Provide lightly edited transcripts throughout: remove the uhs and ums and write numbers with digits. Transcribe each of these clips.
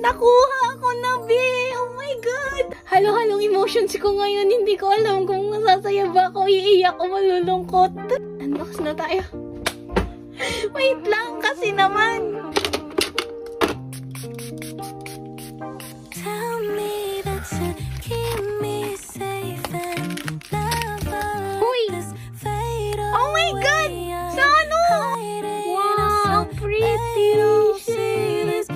Nakuha ako na, be! Oh my God! Halo-halong emotions ko ngayon. Hindi ko alam kung masasaya ba ako, iiyak o malulungkot. Unbox na tayo. Wait lang kasi naman. Tell me that you keep me safe and never let this fade away. Oh my God! Sa ano? Wow, pretty shades.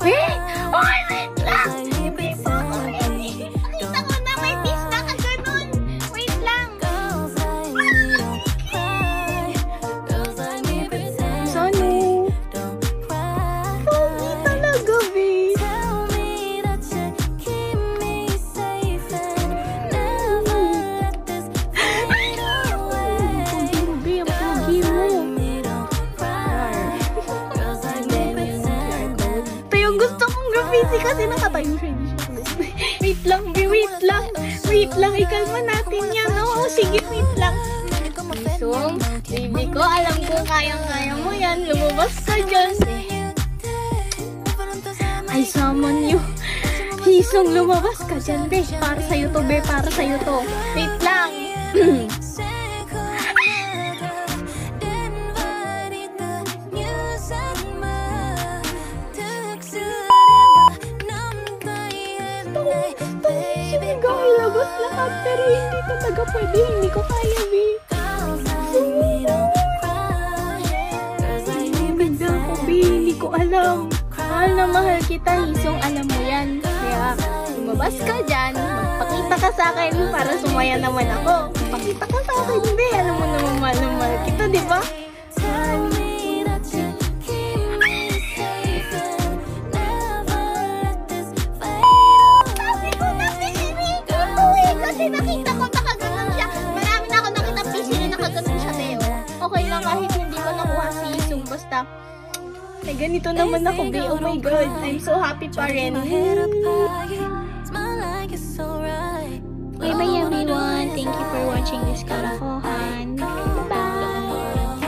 Okay. Oy, wait lang! Hindi pa ako ready. Nakita ko na may piece na ka ganun. Wait lang. Sano? Pogi talaga, be. Graffiti kasi nakatayo siya. Wait lang, be, wait lang. Wait lang, ikalma natin yan. Oo, sige, wait lang. Hisong, baby ko, alam ko kayang-kaya mo yan. Lumabas ka dyan. I summon you. Hisong, lumabas ka dyan, be. Para sa'yo to, be. Para sa'yo to. Wait lang. Ilabas lahat, pero hindi talaga pwede. Hindi ko kaya, be. Bigyan ko, be. Hindi ko alam. Mahal na mahal kita, Hisong. Alam mo yan. Kaya, lumabas ka dyan. Magpakita ka sa akin para sumaya naman ako. Magpakita ka sa akin, be. Alam mo naman, mahal na mahal kita, di ba? Kasi nakita ko nakaganon siya. Marami na ako nakita piso na nakaganon siya, Teo. Okay lang kahit hindi ko nakuha si Hisong. Basta, may ganito naman ako, be. Oh my God. I'm so happy pa rin. Bye bye everyone. Thank you for watching this Kara ko.